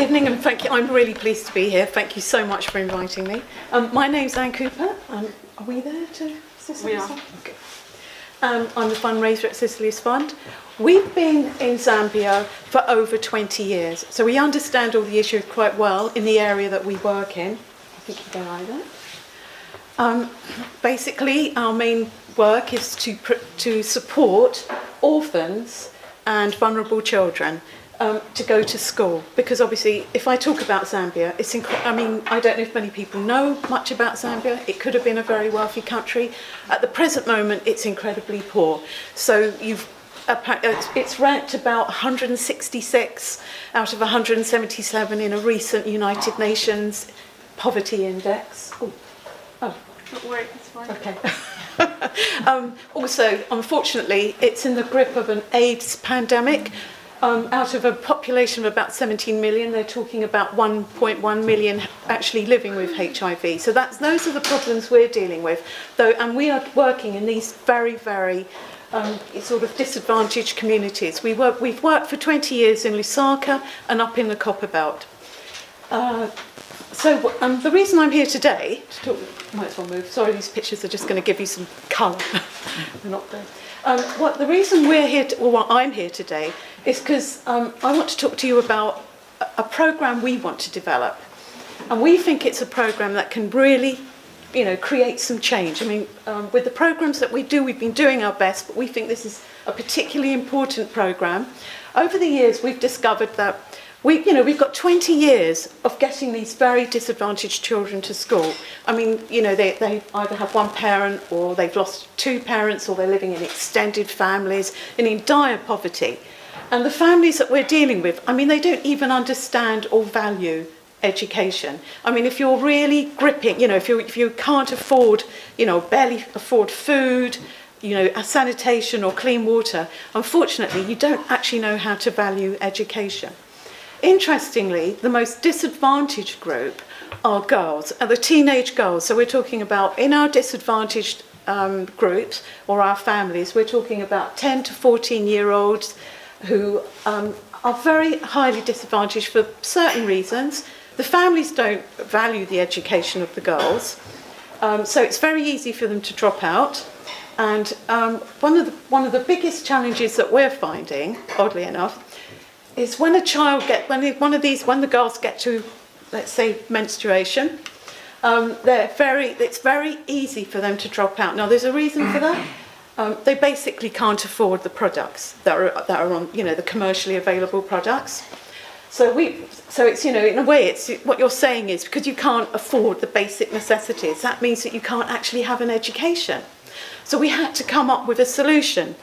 evening, and thank you. I'm really pleased to be here. Thank you so much for inviting me. My name's Anne Cooper. Are we there to Cecilies Fund? Okay. I'm the fundraiser at Cecilies Fund. We've been in Zambia for over 20 years, so we understand all the issues quite well in the area that we work in. I think you go either. Basically, our main work is to support orphans and vulnerable children to go to school, because obviously if I talk about Zambia, I don't know if many people know much about Zambia. It could have been a very wealthy country. At the present moment, it's incredibly poor. So it's ranked about 166 out of 177 in a recent United Nations Poverty Index. Don't worry, it's fine. Okay. Also, unfortunately, it's in the grip of an AIDS pandemic. Out of a population of about 17 million, they're talking about 1.1 million actually living with HIV. So those are the problems we're dealing with, and we are working in these very, very sort of disadvantaged communities. We've worked for 20 years in Lusaka and up in the Copperbelt. So the reason I'm here today, might as well move. Sorry, these pictures are just going to give you some colour. They're not there. The reason we're here, I'm here today, is because I want to talk to you about a programme we want to develop, and we think it's a programme that can really, create some change. I mean, with the programmes that we do, we've been doing our best, but we think this is a particularly important programme. Over the years, we've discovered that we've got 20 years of getting these very disadvantaged children to school. I mean, they either have one parent, or they've lost two parents, or they're living in extended families and in dire poverty. And the families that we're dealing with, they don't even understand or value education. I mean, if you're really gripping, if you can't afford, barely afford food, sanitation or clean water, unfortunately, you don't actually know how to value education. Interestingly, the most disadvantaged group are girls, are the teenage girls. So we're talking about, in our disadvantaged groups or our families, we're talking about 10 to 14-year-olds who are very highly disadvantaged for certain reasons. The families don't value the education of the girls, so it's very easy for them to drop out. And one of the biggest challenges that we're finding, oddly enough, is when the girls get to, let's say, menstruation, it's very easy for them to drop out. Now, there's a reason for that. They basically can't afford the products that are on, the commercially available products. So it's, in a way, it's what you're saying is, because you can't afford the basic necessities, that means that you can't actually have an education. So we had to come up with a solution.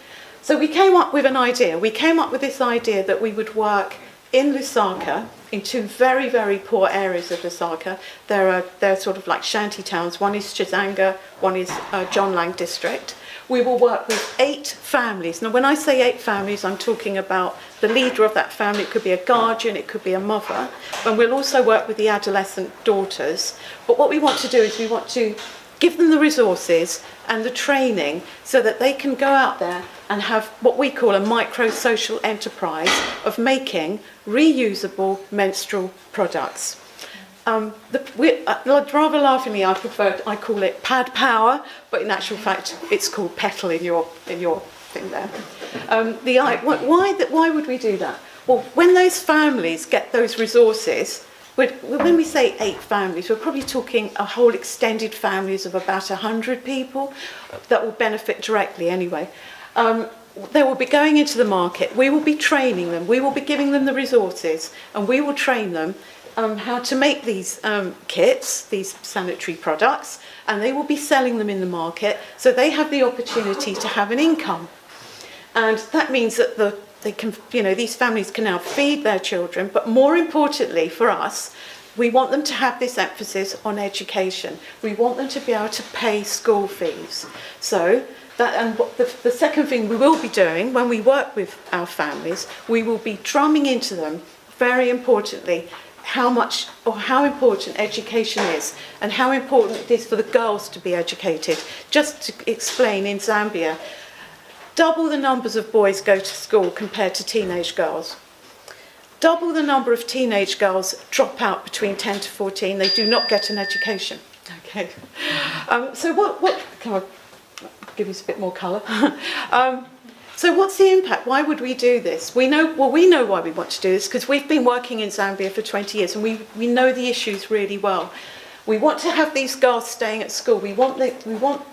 So we came up with an idea. We came up with this idea that we would work in Lusaka, in two very, very poor areas of Lusaka. They're sort of like shanty towns. One is Chizanga, one is John Lang district. We will work with 8 families. Now, when I say 8 families, I'm talking about the leader of that family. It could be a guardian, it could be a mother. And we'll also work with the adolescent daughters. But what we want to do is we want to give them the resources and the training so that they can go out there and have what we call a micro-social enterprise of making reusable menstrual products. Rather laughingly, I call it pad power, but in actual fact, it's called petal in your thing there. Why would we do that? Well, when those families get those resources, when we say 8 families, we're probably talking a whole extended families of about 100 people that will benefit directly anyway. They will be going into the market. We will be training them. We will be giving them the resources, and we will train them how to make these kits, these sanitary products, and they will be selling them in the market, so they have the opportunity to have an income. And that means that these families can now feed their children, but more importantly for us, we want them to have this emphasis on education. We want them to be able to pay school fees. So the second thing we will be doing when we work with our families, we will be drumming into them, very importantly, how important education is and how important it is for the girls to be educated. Just to explain, in Zambia, double the numbers of boys go to school compared to teenage girls. double the number of teenage girls drop out between 10 to 14. They do not get an education. Okay. So what can I give you a bit more colour? So what's the impact? Why would we do this? We know why we want to do this, because we've been working in Zambia for 20 years and we know the issues really well. We want to have these girls staying at school. We want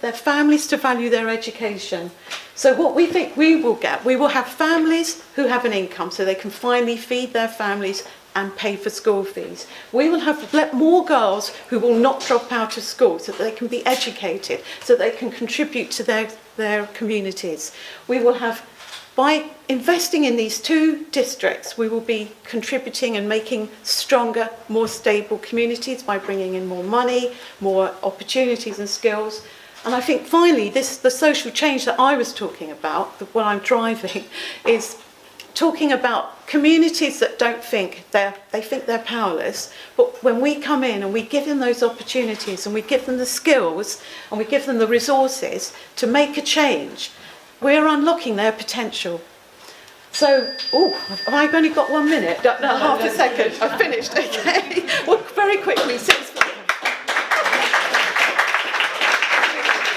their families to value their education. So what we think we will have families who have an income so they can finally feed their families and pay for school fees. We will let more girls who will not drop out of school so that they can be educated, so they can contribute to their communities. We will have, by investing in these two districts, we will be contributing and making stronger, more stable communities by bringing in more money, more opportunities and skills. And I think finally, the social change that I was talking about, what I'm driving, is talking about communities that think they're powerless, but when we come in and we give them those opportunities and we give them the skills and we give them the resources to make a change, we're unlocking their potential. So, I've only got 1 minute, no, half a second, I've finished, okay. Well, very quickly,